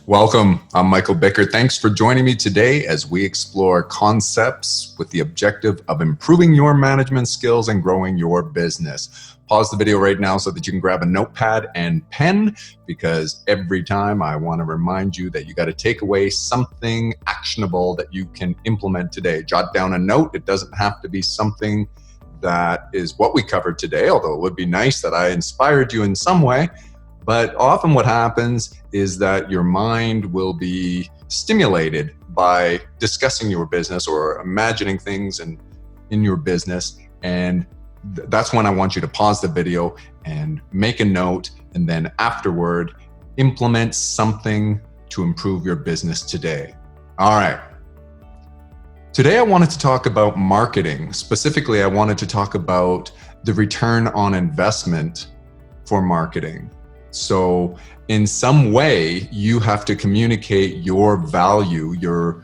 Welcome. I'm Michael Bickert. Thanks for joining me today as we explore concepts with the objective of improving your management skills and growing your business. Pause the video right now so that you can grab a notepad and pen, because every time I want to remind you that you got to take away something actionable that you can implement today. Jot down a note. It doesn't have to be something that is what we covered today, although it would be nice that I inspired you in some way. But often what happens is that your mind will be stimulated by discussing your business or imagining things in your business. And that's when I want you to pause the video and make a note, and then afterward, implement something to improve your business today. All right. Today I wanted to talk about marketing. Specifically, I wanted to talk about the return on investment for marketing. So in some way, you have to communicate your value, your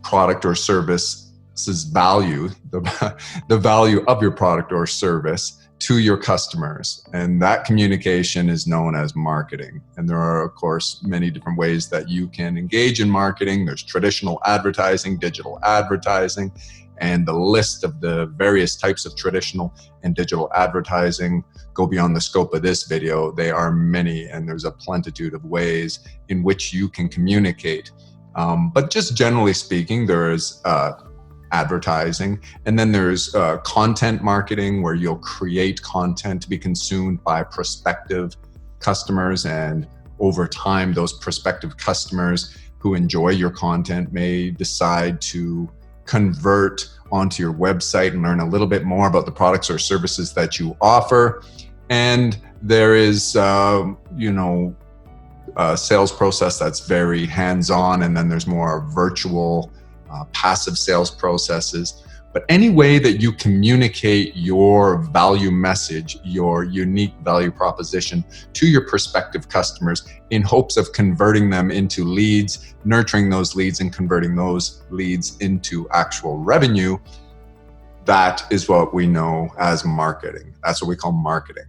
product or service's value, the value of your product or service to your customers. And that communication is known as marketing. And there are, of course, many different ways that you can engage in marketing. There's traditional advertising, digital advertising, and the list of the various types of traditional and digital advertising go beyond the scope of this video. They are many, and there's a plenitude of ways in which you can communicate. But just generally speaking, there's advertising, and then there's content marketing, where you'll create content to be consumed by prospective customers, and over time, those prospective customers who enjoy your content may decide to convert onto your website and learn a little bit more about the products or services that you offer. And there is, a sales process that's very hands-on, and then there's more virtual, passive sales processes. But any way that you communicate your value message, your unique value proposition to your prospective customers in hopes of converting them into leads, nurturing those leads and converting those leads into actual revenue, that is what we know as marketing. That's what we call marketing.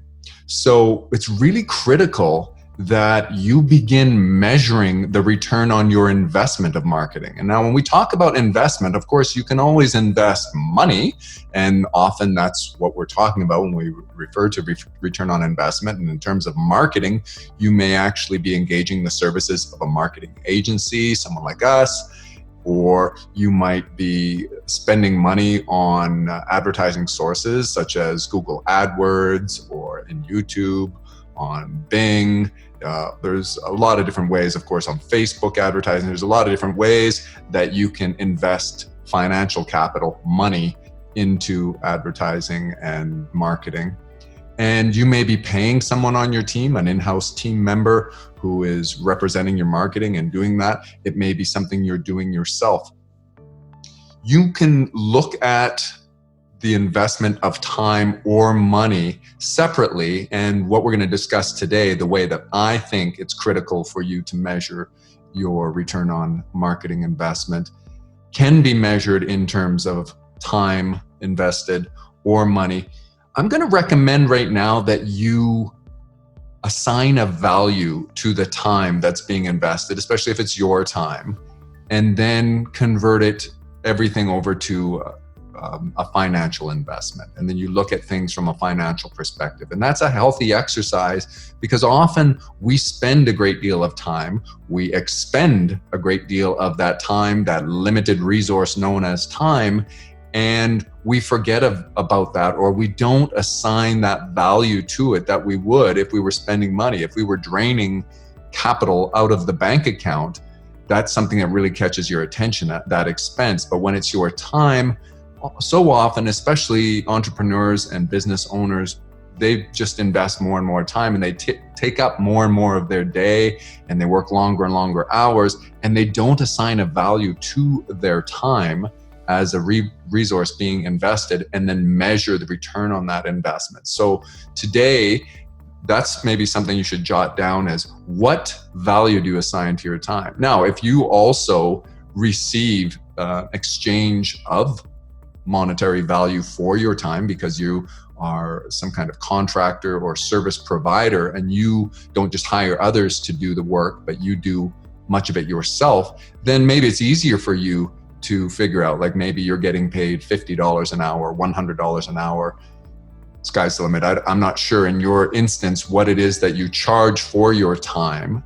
So it's really critical that you begin measuring the return on your investment of marketing. And now when we talk about investment, of course, you can always invest money, and often that's what we're talking about when we refer to return on investment. And in terms of marketing, you may actually be engaging the services of a marketing agency, someone like us, or you might be spending money on advertising sources such as Google AdWords or in YouTube, on Bing. There's a lot of different ways, of course, on Facebook advertising. There's a lot of different ways that you can invest financial capital, money, into advertising and marketing. And you may be paying someone on your team, an in-house team member who is representing your marketing and doing that. It may be something you're doing yourself. You can look at the investment of time or money separately. And what we're going to discuss today, the way that I think it's critical for you to measure your return on marketing investment, can be measured in terms of time invested or money. I'm going to recommend right now that you assign a value to the time that's being invested, especially if it's your time, and then convert everything over to a financial investment. And then you look at things from a financial perspective. And that's a healthy exercise, because often we spend a great deal of time, we expend a great deal of that time, that limited resource known as time, and we forget about that, or we don't assign that value to it that we would if we were spending money. If we were draining capital out of the bank account, that's something that really catches your attention, that expense. But when it's your time, so often, especially entrepreneurs and business owners, they just invest more and more time, and they take up more and more of their day, and they work longer and longer hours, and they don't assign a value to their time as a resource being invested, and then measure the return on that investment. So today, that's maybe something you should jot down, as what value do you assign to your time? Now, if you also receive exchange of monetary value for your time, because you are some kind of contractor or service provider, and you don't just hire others to do the work, but you do much of it yourself, then maybe it's easier for you to figure out, like maybe you're getting paid $50 an hour, $100 an hour. Sky's the limit. I'm not sure in your instance what it is that you charge for your time.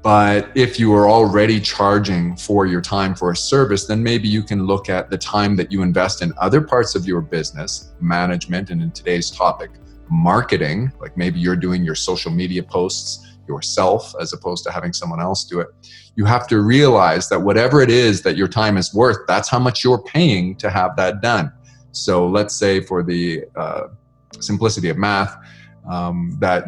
But if you are already charging for your time for a service, then maybe you can look at the time that you invest in other parts of your business, management, and in today's topic, marketing. Like maybe you're doing your social media posts yourself as opposed to having someone else do it. You have to realize that whatever it is that your time is worth, that's how much you're paying to have that done. So let's say for the simplicity of math, that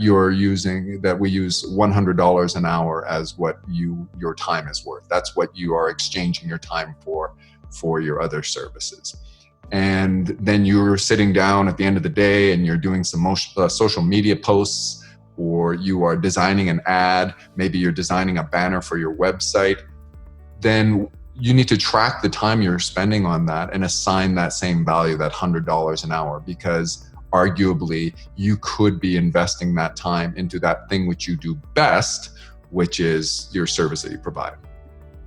we use $100 an hour as what your time is worth. That's what you are exchanging your time for your other services. And then you're sitting down at the end of the day and you're doing some social media posts, or you are designing an ad, maybe you're designing a banner for your website. Then you need to track the time you're spending on that and assign that same value, that $100 an hour, because arguably you could be investing that time into that thing which you do best, which is your service that you provide.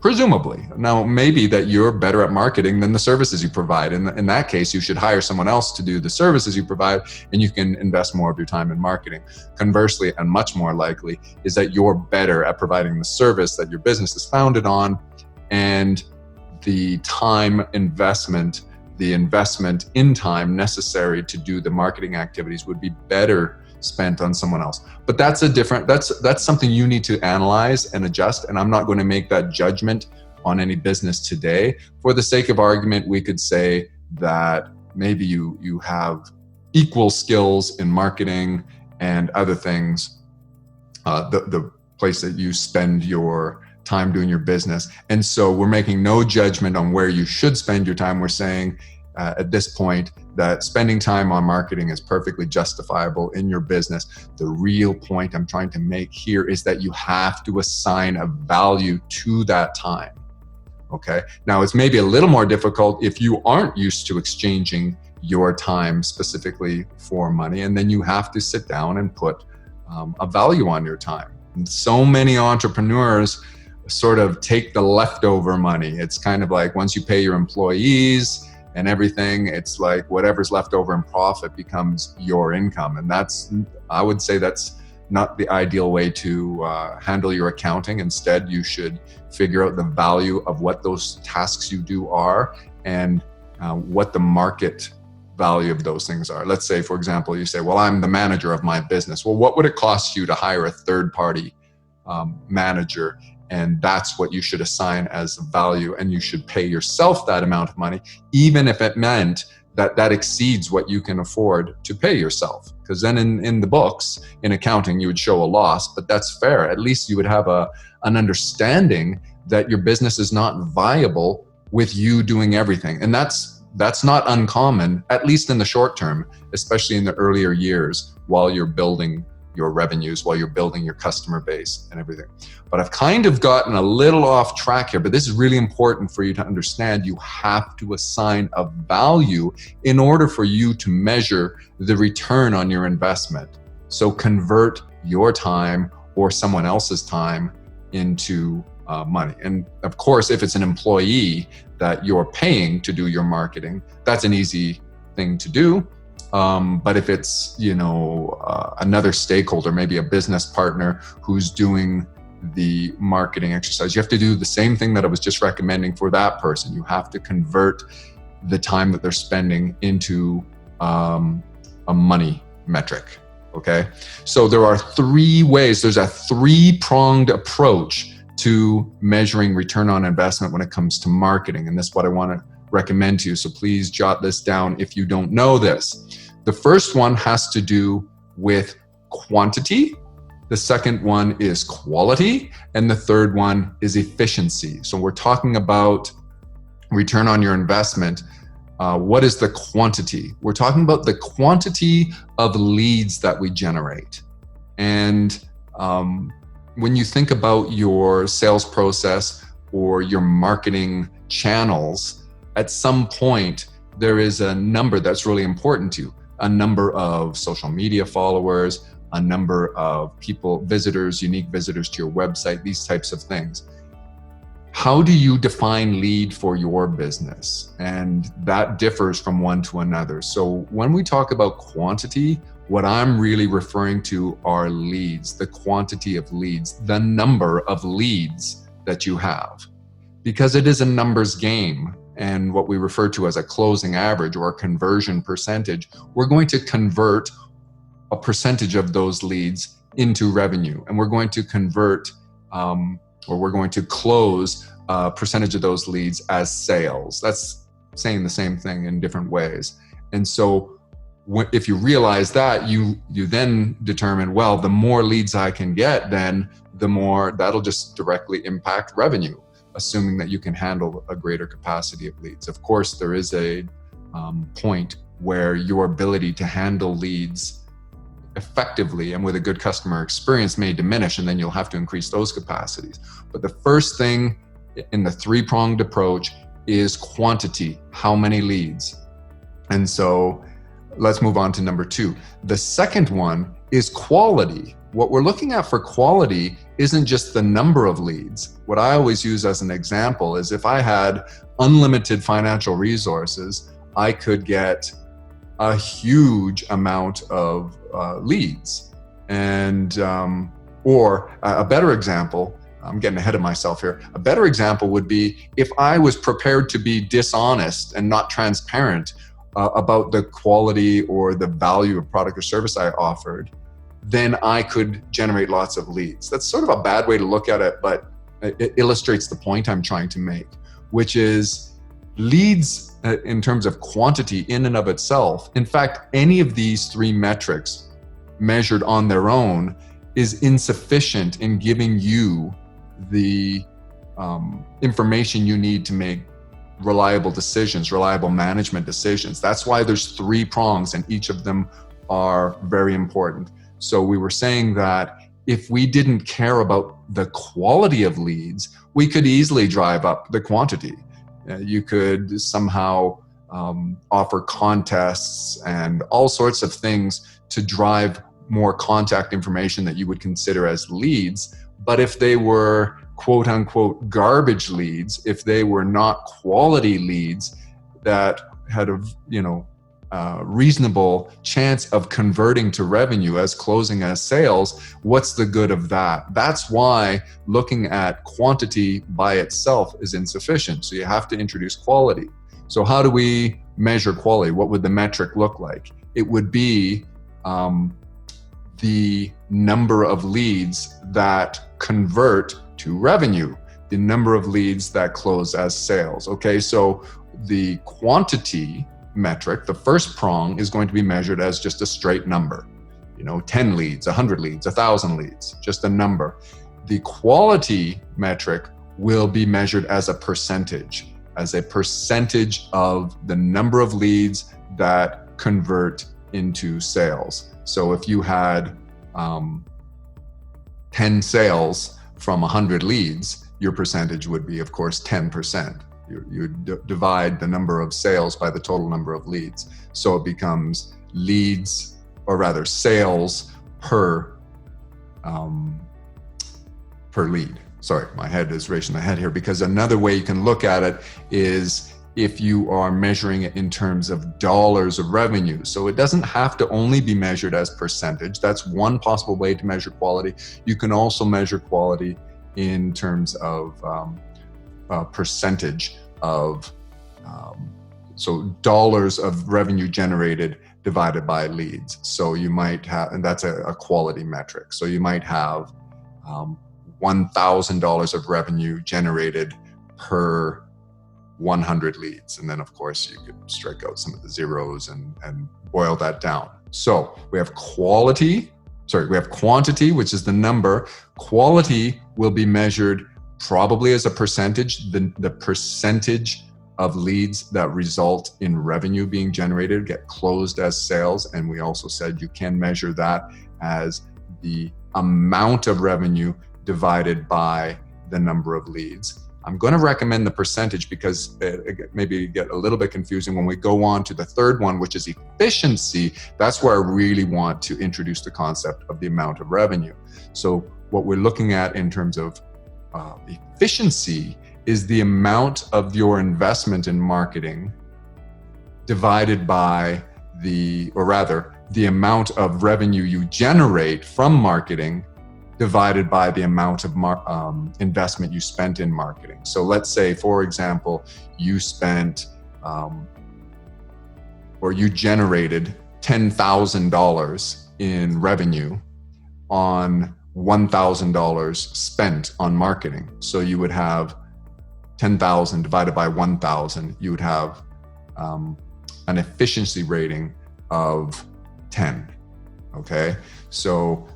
Presumably. Now, maybe that you're better at marketing than the services you provide. In that case, you should hire someone else to do the services you provide, and you can invest more of your time in marketing. Conversely, and much more likely, is that you're better at providing the service that your business is founded on, and the time investment, the investment in time necessary to do the marketing activities would be better spent on someone else. But that's something you need to analyze and adjust. And I'm not going to make that judgment on any business today. For the sake of argument, we could say that maybe you have equal skills in marketing and other things, the place that you spend your time doing your business. And so we're making no judgment on where you should spend your time. We're saying at this point that spending time on marketing is perfectly justifiable in your business. The real point I'm trying to make here is that you have to assign a value to that time. Okay. Now it's maybe a little more difficult if you aren't used to exchanging your time specifically for money, and then you have to sit down and put a value on your time. And so many entrepreneurs sort of take the leftover money. It's kind of like once you pay your employees and everything, it's like whatever's left over in profit becomes your income. And I would say that's not the ideal way to handle your accounting. Instead, you should figure out the value of what those tasks you do are and what the market value of those things are. Let's say, for example, you say, well, I'm the manager of my business. Well, what would it cost you to hire a third-party manager? And that's what you should assign as value. And you should pay yourself that amount of money, even if it meant that exceeds what you can afford to pay yourself. Because then in the books, in accounting, you would show a loss, but that's fair. At least you would have an understanding that your business is not viable with you doing everything. And that's not uncommon, at least in the short term, especially in the earlier years while you're building your revenues, while you're building your customer base and everything. But I've kind of gotten a little off track here, but this is really important for you to understand. You have to assign a value in order for you to measure the return on your investment. So convert your time or someone else's time into money. And of course, if it's an employee that you're paying to do your marketing, that's an easy thing to do. But if it's, another stakeholder, maybe a business partner who's doing the marketing exercise, you have to do the same thing that I was just recommending for that person. You have to convert the time that they're spending into a money metric. Okay. So there are three ways. There's a three-pronged approach to measuring return on investment when it comes to marketing. And that's what I want to recommend to you. So please jot this down if you don't know this. The first one has to do with quantity. The second one is quality. And the third one is efficiency. So we're talking about return on your investment. What is the quantity? We're talking about the quantity of leads that we generate. And when you think about your sales process or your marketing channels, at some point, there is a number that's really important to you. A number of social media followers, a number of people, visitors, unique visitors to your website, these types of things. How do you define lead for your business? And that differs from one to another. So when we talk about quantity, what I'm really referring to are leads, the quantity of leads, the number of leads that you have, because it is a numbers game. And what we refer to as a closing average or a conversion percentage, we're going to convert a percentage of those leads into revenue. And we're going to convert, or we're going to close a percentage of those leads as sales. That's saying the same thing in different ways. And so if you realize that, you then determine, well, the more leads I can get, then the more that'll just directly impact revenue, assuming that you can handle a greater capacity of leads. Of course, there is a point where your ability to handle leads effectively and with a good customer experience may diminish, and then you'll have to increase those capacities. But the first thing in the three-pronged approach is quantity, how many leads. And so let's move on to number 2. The second one is quality. What we're looking at for quality isn't just the number of leads. What I always use as an example is if I had unlimited financial resources, I could get a huge amount of leads. And, or a better example, I'm getting ahead of myself here. A better example would be if I was prepared to be dishonest and not transparent about the quality or the value of product or service I offered, then I could generate lots of leads. That's sort of a bad way to look at it, but it illustrates the point I'm trying to make, which is leads in terms of quantity in and of itself. In fact, any of these 3 metrics measured on their own is insufficient in giving you the information you need to make reliable decisions, reliable management decisions. That's why there's 3 prongs, and each of them are very important. So we were saying that if we didn't care about the quality of leads, we could easily drive up the quantity. You could somehow offer contests and all sorts of things to drive more contact information that you would consider as leads. But if they were quote unquote garbage leads, if they were not quality leads that had a reasonable chance of converting to revenue as closing as sales, what's the good of that? That's why looking at quantity by itself is insufficient. So you have to introduce quality. So how do we measure quality? What would the metric look like? It would be the number of leads that convert to revenue, the number of leads that close as sales. Okay, so the quantity metric, the first prong, is going to be measured as just a straight number. 10 leads, 100 leads, 1,000 leads, just a number. The quality metric will be measured as a percentage of the number of leads that convert into sales. So if you had 10 sales from 100 leads, your percentage would be, of course, 10%. You divide the number of sales by the total number of leads. So it becomes leads, or rather sales per lead. Sorry, my head is racing ahead here, because another way you can look at it is if you are measuring it in terms of dollars of revenue. So it doesn't have to only be measured as percentage. That's one possible way to measure quality. You can also measure quality in terms of percentage of, so dollars of revenue generated divided by leads. So you might have, and that's a quality metric. So you might have $1,000 of revenue generated per 100 leads. And then of course you could strike out some of the zeros and boil that down. So we have quantity, which is the number. Quality will be measured probably as a percentage, the percentage of leads that result in revenue being generated get closed as sales. And we also said you can measure that as the amount of revenue divided by the number of leads. I'm going to recommend the percentage because it maybe get a little bit confusing when we go on to the third one, which is efficiency. That's where I really want to introduce the concept of the amount of revenue. So what we're looking at in terms of efficiency is the amount of your investment in marketing divided by the amount of revenue you generate from marketing divided by the amount of investment you spent in marketing. So let's say, for example, you spent or you generated $10,000 in revenue on $1,000 spent on marketing. So you would have 10,000 divided by 1,000, you would have an efficiency rating of 10. Okay, so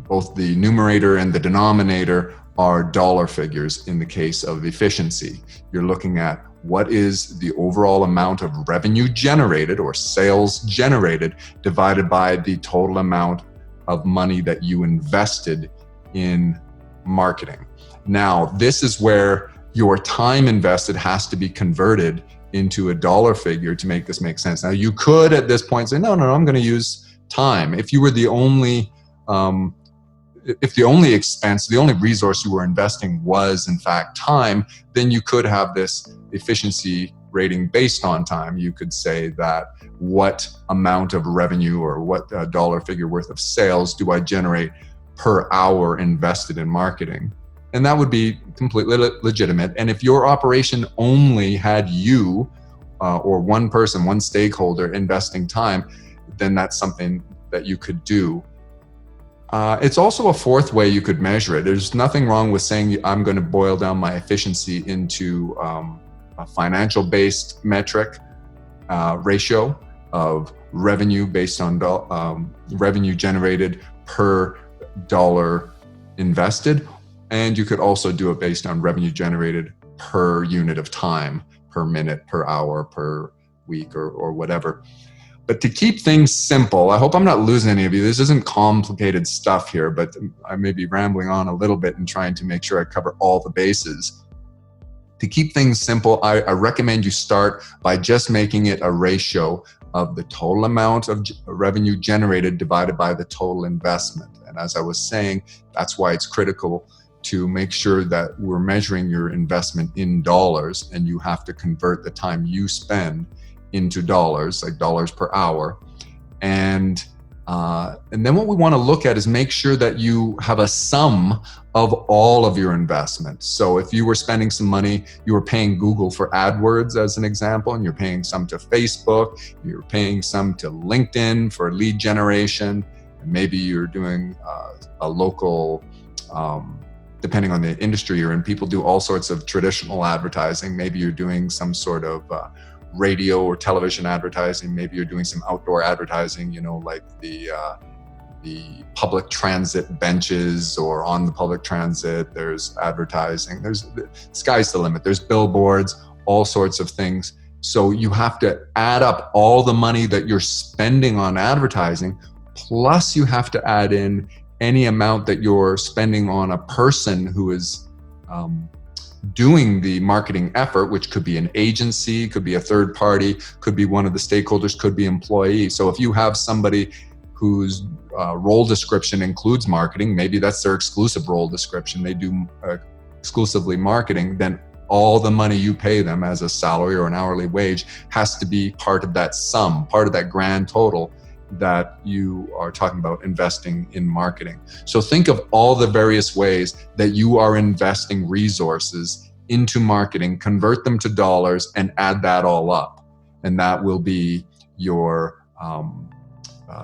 both the numerator and the denominator are dollar figures in the case of efficiency. You're looking at what is the overall amount of revenue generated or sales generated divided by the total amount of money that you invested in marketing. Now, this is where your time invested has to be converted into a dollar figure to make this make sense. Now, you could at this point say, no, I'm going to use time. If you were the only expense, the only resource you were investing was in fact time, then you could have this efficiency rating based on time. You could say that what amount of revenue or what dollar figure worth of sales do I generate per hour invested in marketing? And that would be completely legitimate. And if your operation only had you or one person, one stakeholder investing time, then that's something that you could do. It's also a fourth way you could measure it. There's nothing wrong with saying I'm going to boil down my efficiency into a financial-based metric ratio of revenue based on revenue generated per dollar invested. And you could also do it based on revenue generated per unit of time, per minute, per hour, per week, or whatever. But to keep things simple, I hope I'm not losing any of you. This isn't complicated stuff here, but I may be rambling on a little bit and trying to make sure I cover all the bases. To keep things simple, I recommend you start by just making it a ratio of the total amount of revenue generated divided by the total investment. And as I was saying, that's why it's critical to make sure that we're measuring your investment in dollars, and you have to convert the time you spend into dollars, like dollars per hour. And then what we want to look at is make sure that you have a sum of all of your investments. So if you were spending some money, you were paying Google for AdWords as an example, and you're paying some to Facebook, you're paying some to LinkedIn for lead generation, and maybe you're doing a local, depending on the industry you're in, people do all sorts of traditional advertising. Maybe you're doing some sort of radio or television advertising. Maybe you're doing some outdoor advertising, like the public transit benches, or on the public transit, there's advertising. Sky's the limit. There's billboards, all sorts of things. So you have to add up all the money that you're spending on advertising, plus you have to add in any amount that you're spending on a person who is doing the marketing effort, which could be an agency, could be a third party, could be one of the stakeholders, could be employee. So if you have somebody whose role description includes marketing, maybe that's their exclusive role description, they do exclusively marketing, then all the money you pay them as a salary or an hourly wage has to be part of that sum, part of that grand total that you are talking about investing in marketing. So think of all the various ways that you are investing resources into marketing, convert them to dollars, and add that all up. And that will be your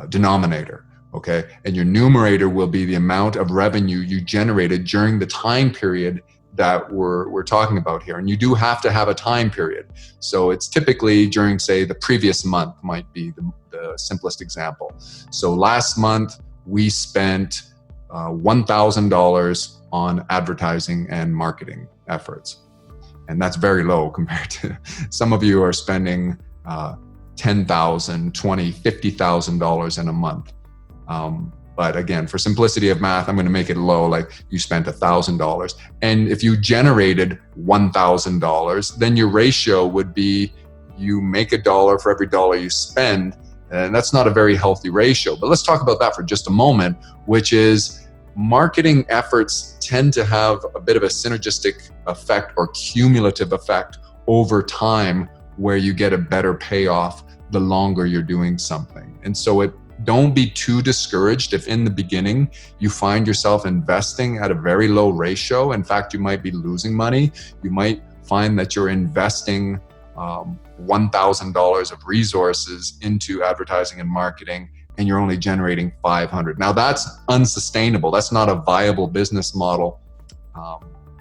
denominator, okay? And your numerator will be the amount of revenue you generated during the time period that we're talking about here. And you do have to have a time period. So it's typically during, say, the previous month might be the simplest example. So last month we spent $1,000 on advertising and marketing efforts. And that's very low compared to some of you are spending $10,000, $20,000, $50,000 in a month. But again, for simplicity of math, I'm going to make it low, like you spent $1,000. And if you generated $1,000, then your ratio would be you make $1 for every dollar you spend. And that's not a very healthy ratio. But let's talk about that for just a moment, which is marketing efforts tend to have a bit of a synergistic effect or cumulative effect over time, where you get a better payoff the longer you're doing something. And so don't be too discouraged if in the beginning you find yourself investing at a very low ratio. In fact, you might be losing money. You might find that you're investing $1,000 of resources into advertising and marketing, and you're only generating $500. Now that's unsustainable. That's not a viable business model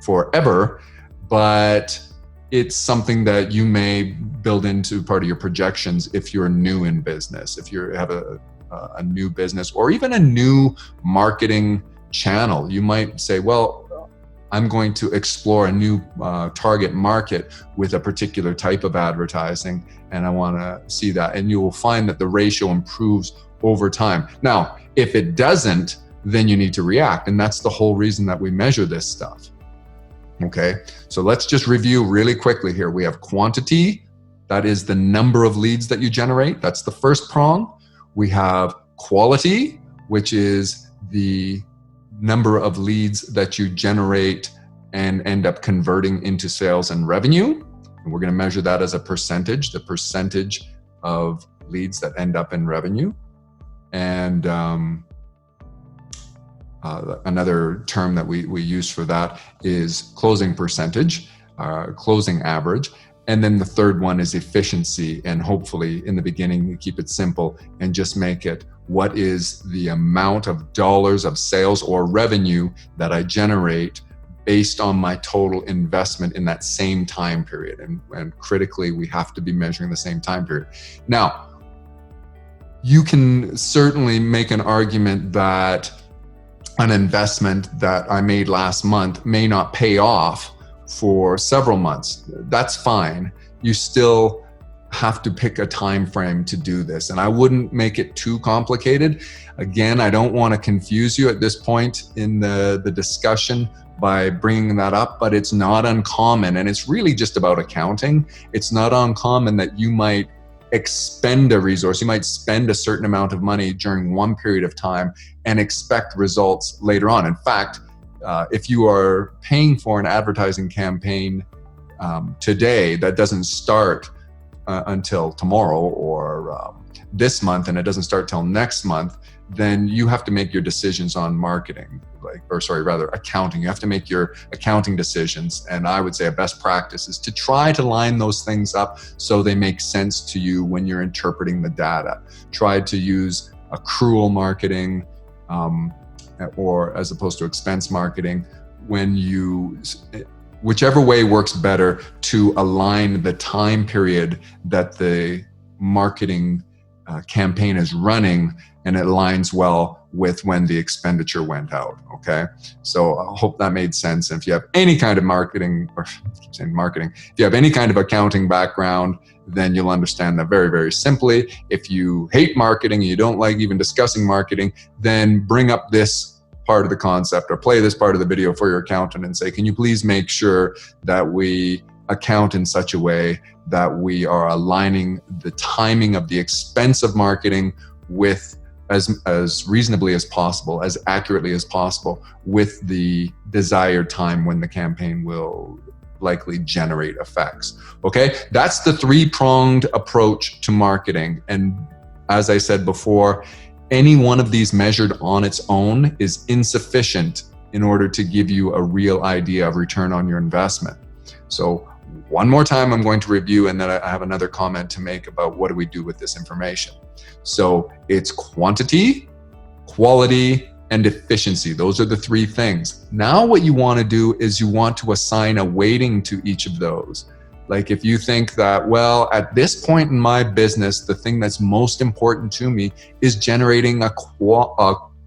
forever, but it's something that you may build into part of your projections if you're new in business, if you have a new business or even a new marketing channel. You might say, well, I'm going to explore a new target market with a particular type of advertising, and I want to see that. And you will find that the ratio improves over time. Now, if it doesn't, then you need to react. And that's the whole reason that we measure this stuff. Okay, so let's just review really quickly here. We have quantity, that is the number of leads that you generate. That's the first prong. We have quality, which is the number of leads that you generate and end up converting into sales and revenue. And we're going to measure that as a percentage, the percentage of leads that end up in revenue. And another term that we use for that is closing percentage, closing average. And then the third one is efficiency. And hopefully in the beginning, you keep it simple and just make it, what is the amount of dollars of sales or revenue that I generate based on my total investment in that same time period? And critically, we have to be measuring the same time period. Now, you can certainly make an argument that an investment that I made last month may not pay off for several months. That's fine. You still have to pick a time frame to do this. And I wouldn't make it too complicated. Again, I don't want to confuse you at this point in the discussion by bringing that up, but it's not uncommon. And it's really just about accounting. It's not uncommon that you might expend a resource. You might spend a certain amount of money during one period of time and expect results later on. In fact, if you are paying for an advertising campaign today that doesn't start until tomorrow or this month, and it doesn't start till next month, then you have to make your decisions on marketing, accounting. You have to make your accounting decisions. And I would say a best practice is to try to line those things up so they make sense to you when you're interpreting the data. Try to use accrual marketing or as opposed to expense marketing whichever way works better to align the time period that the marketing campaign is running, and it aligns well with when the expenditure went out. Okay, so I hope that made sense. And if you have any kind of if you have any kind of accounting background, then you'll understand that very, very simply. If you hate marketing and you don't like even discussing marketing, then bring up this part of the concept or play this part of the video for your accountant and say, can you please make sure that we account in such a way that we are aligning the timing of the expense of marketing with as reasonably as possible, as accurately as possible, with the desired time when the campaign will likely generate effects. Okay, that's the three-pronged approach to marketing. And as I said before, any one of these measured on its own is insufficient in order to give you a real idea of return on your investment. So one more time, I'm going to review, and then I have another comment to make about what do we do with this information. So it's quantity, quality, and efficiency. Those are the three things. Now what you want to do is you want to assign a weighting to each of those. Like if you think that, well, at this point in my business, the thing that's most important to me is generating a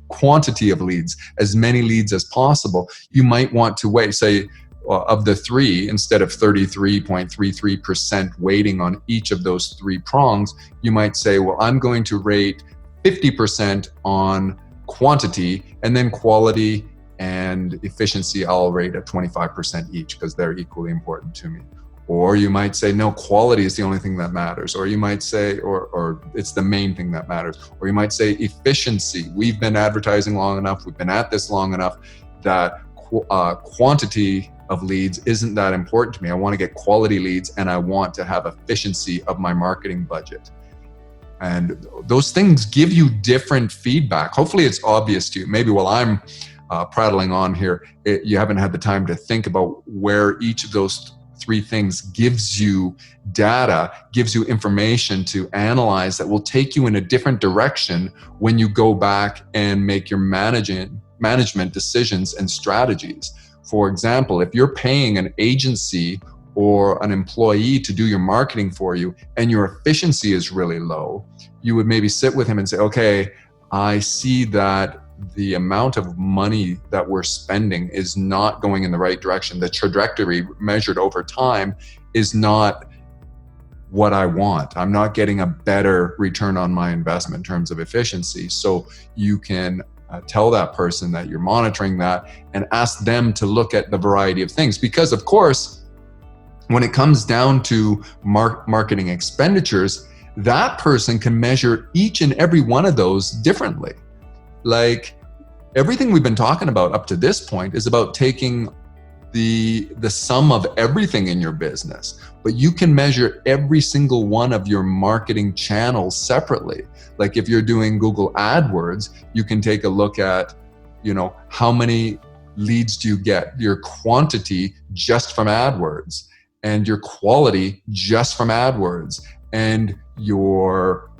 quantity of leads, as many leads as possible, you might want to weigh, say, of the three, instead of 33.33% weighting on each of those three prongs, you might say, well, I'm going to rate 50% on quantity, and then quality and efficiency I'll rate at 25% each because they're equally important to me. Or you might say, no, quality is the only thing that matters. Or you might say, or it's the main thing that matters. Or you might say efficiency. We've been advertising long enough, we've been at this long enough that quantity of leads isn't that important to me. I want to get quality leads and I want to have efficiency of my marketing budget. And those things give you different feedback. Hopefully it's obvious to you. Maybe while I'm prattling on here, you haven't had the time to think about where each of those three things gives you data, gives you information to analyze that will take you in a different direction when you go back and make your management decisions and strategies. For example, if you're paying an agency or an employee to do your marketing for you and your efficiency is really low, you would maybe sit with him and say, okay, I see that the amount of money that we're spending is not going in the right direction. The trajectory measured over time is not what I want. I'm not getting a better return on my investment in terms of efficiency. So you can tell that person that you're monitoring that and ask them to look at the variety of things. Because of course, when it comes down to marketing expenditures, that person can measure each and every one of those differently. Like everything we've been talking about up to this point is about taking the sum of everything in your business, but you can measure every single one of your marketing channels separately. Like if you're doing Google AdWords, you can take a look at, how many leads do you get, your quantity just from AdWords, and your quality just from AdWords, and your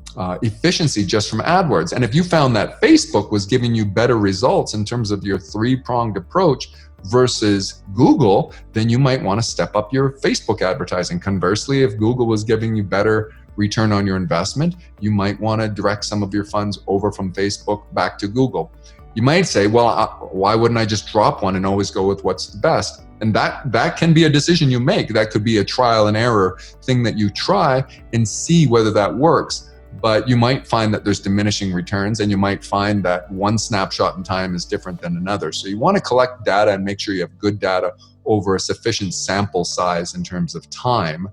efficiency just from AdWords. And if you found that Facebook was giving you better results in terms of your three-pronged approach versus Google, then you might want to step up your Facebook advertising. Conversely, if Google was giving you better return on your investment, you might want to direct some of your funds over from Facebook back to Google. You might say, well, why wouldn't I just drop one and always go with what's the best? And that can be a decision you make. That could be a trial and error thing that you try and see whether that works. But you might find that there's diminishing returns, and you might find that one snapshot in time is different than another. So you want to collect data and make sure you have good data over a sufficient sample size in terms of time.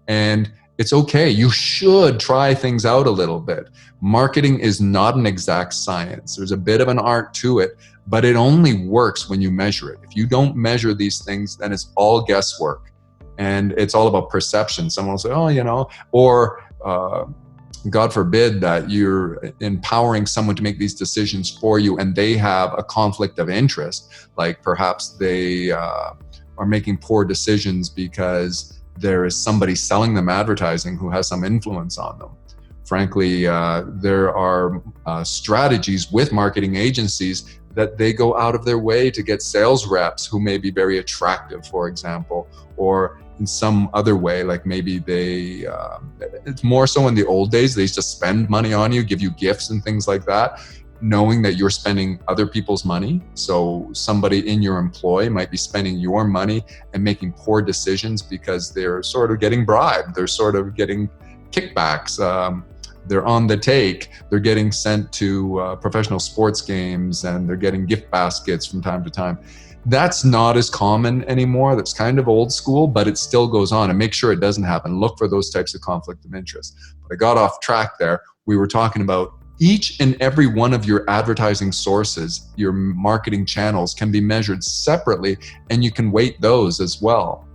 And it's okay. You should try things out a little bit. Marketing is not an exact science. There's a bit of an art to it, but it only works when you measure it. If you don't measure these things, then it's all guesswork. And it's all about perception. Someone will say, or God forbid that you're empowering someone to make these decisions for you and they have a conflict of interest, like perhaps they are making poor decisions because there is somebody selling them advertising who has some influence on them. Frankly, there are strategies with marketing agencies that they go out of their way to get sales reps who may be very attractive, for example, or in some other way, like maybe it's more so in the old days, they used to spend money on you, give you gifts and things like that, knowing that you're spending other people's money. So somebody in your employ might be spending your money and making poor decisions because they're sort of getting bribed. They're sort of getting kickbacks. They're on the take. They're getting sent to professional sports games and they're getting gift baskets from time to time. That's not as common anymore. That's kind of old school, but it still goes on. And make sure it doesn't happen. Look for those types of conflict of interest. But I got off track there. We were talking about each and every one of your advertising sources, your marketing channels can be measured separately, and you can weight those as well.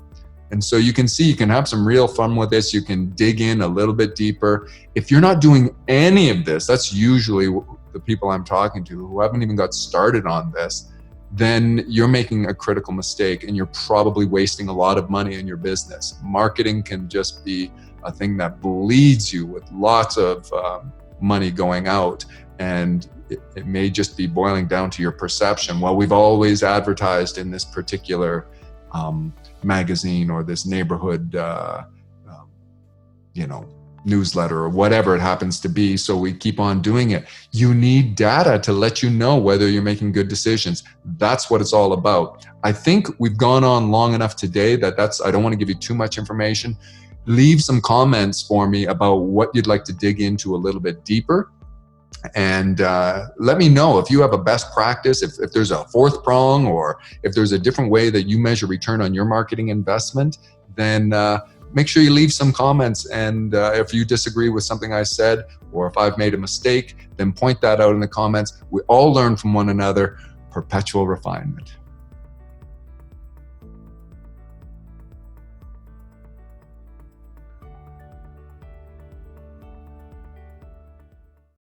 And so you can see, you can have some real fun with this. You can dig in a little bit deeper. If you're not doing any of this, that's usually the people I'm talking to who haven't even got started on this, then you're making a critical mistake and you're probably wasting a lot of money in your business. Marketing can just be a thing that bleeds you with lots of money going out, and it may just be boiling down to your perception. Well, we've always advertised in this particular magazine or this neighborhood newsletter or whatever it happens to be, so we keep on doing it. You need data to let you know whether you're making good decisions. That's what it's all about. I think we've gone on long enough today I don't want to give you too much information. Leave some comments for me about what you'd like to dig into a little bit deeper. And let me know if you have a best practice, if there's a fourth prong, or if there's a different way that you measure return on your marketing investment, then make sure you leave some comments. And if you disagree with something I said, or if I've made a mistake, then point that out in the comments. We all learn from one another. Perpetual refinement.